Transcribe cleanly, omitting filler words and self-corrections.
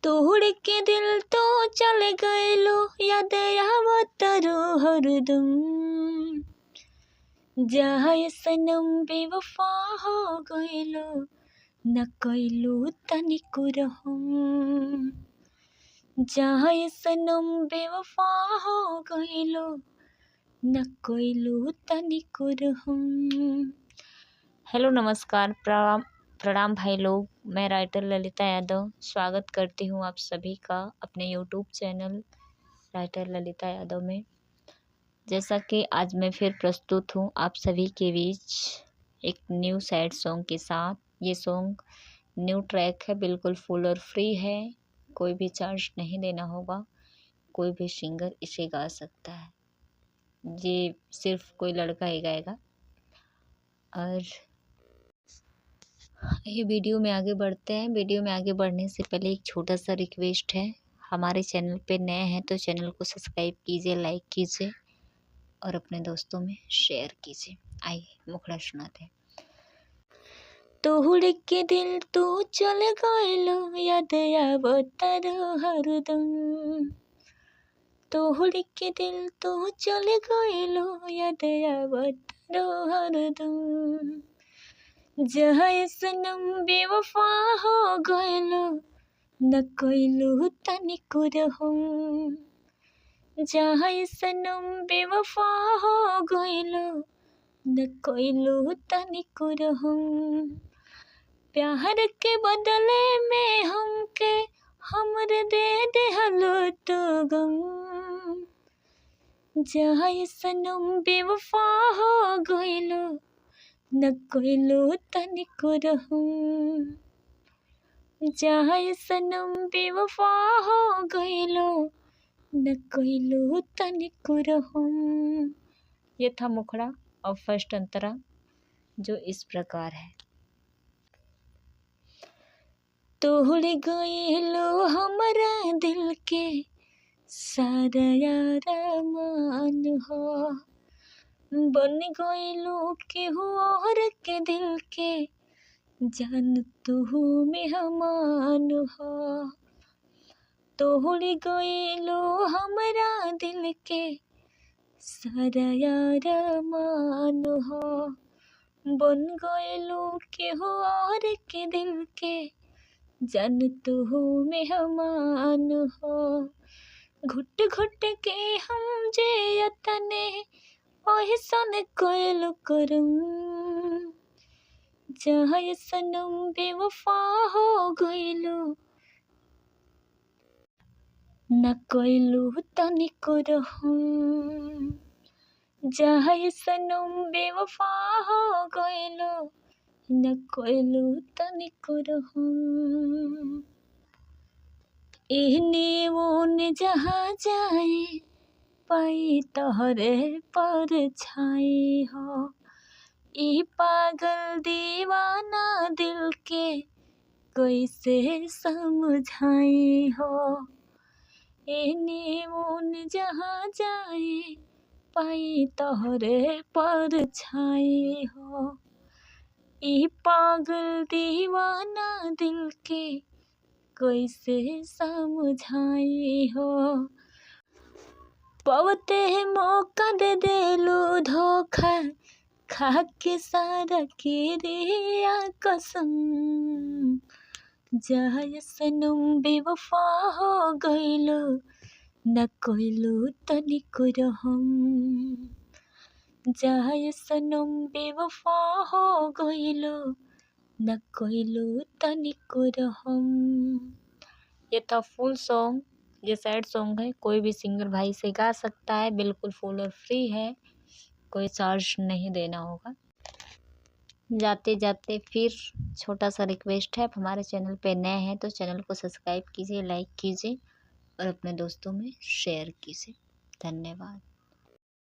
तोड़ के दिल तो चले गइलो, याद आवतारो हरदम। जाए सनम बेवफा हो गइलो, न कइलो तनिको रहम। जाए सनम बेवफा हो गइलो, न कइलो तनिको रहम। हेलो नमस्कार, प्रणाम भाई लोग। मैं राइटर ललिता यादव स्वागत करती हूँ आप सभी का अपने YouTube channel writer Lalita Yadav में। जैसा कि आज मैं फिर प्रस्तुत हूँ आप सभी के बीच एक न्यू सैड सॉन्ग के साथ। ये सॉन्ग न्यू ट्रैक है, बिल्कुल फुल और फ्री है, कोई भी चार्ज नहीं देना होगा, कोई भी सिंगर इसे गा सकता है, ये सिर्फ कोई लड़का ही गाएगा। और ये वीडियो में आगे बढ़ते हैं। वीडियो में आगे बढ़ने से पहले एक छोटा सा रिक्वेस्ट है, हमारे चैनल पे नए हैं तो चैनल को सब्सक्राइब कीजिए, लाइक कीजिए और अपने दोस्तों में शेयर कीजिए। आइए मुखड़ा सुनाते हैं। तोड़ के दिल तू चले गइलो, याद आवतारो हरदम। तोड़ के दिल तू चले गइलो, याद आवतारो हरदम। जाए सनम बेवफा हो गइलो, न कइलो तनिको रहम। जाए सनम बेवफा हो गइलो, न कइलो तनिको रहम। प्यार के बदले में हमके हमरे दे देहलो तो गम। जाए सनम बेवफा हो गइलो, न कइलो तनिको रहम। जाए सनम बेवफा हो गइलो, न कइलो तनिको रहम। ये था मुखड़ा और फर्स्ट अंतरा जो इस प्रकार है। तोड़ गइलो हमरा दिल के सारा अरमान हो। बन गइलो केहू और के दिल के जान तू मेहमान हो। तोड़ गइलो हमरा दिल के सारा अरमान हो। बन गइलो केहू और के दिल के जान तू मेहमान हो। घुट घुट के हम जे तने ओहिसन कइलो करम। जाए सनम बेवफा हो गइलो, न कइलो तनिको रहम। जाए सनम बेवफा हो गइलो, न कइलो तनिको रहम। एहने ओने जहाँ जाए पाई तोहरे परछाई हो। ई पागल दीवाना दिल के कैसे समझाई हो। एहने ओने जहाँ जाए पाई तोहरे परछाई हो। ई पागल दीवाना दिल के कैसे समझाई हो। पवते मौका दे देलो धोखा, खा के सारा किरिया कसम। जाए सनम बेवफा हो गइलो, न कइलो तनिको रहम। जाए सनम बेवफा हो गइलो, न कइलो तनिको रहम। ये था फुल सॉन्ग, ये सैड सॉन्ग है, कोई भी सिंगर भाई से गा सकता है, बिल्कुल फुल और फ्री है, कोई चार्ज नहीं देना होगा। जाते जाते फिर छोटा सा रिक्वेस्ट है, आप हमारे चैनल पे नए हैं तो चैनल को सब्सक्राइब कीजिए, लाइक कीजिए और अपने दोस्तों में शेयर कीजिए। धन्यवाद।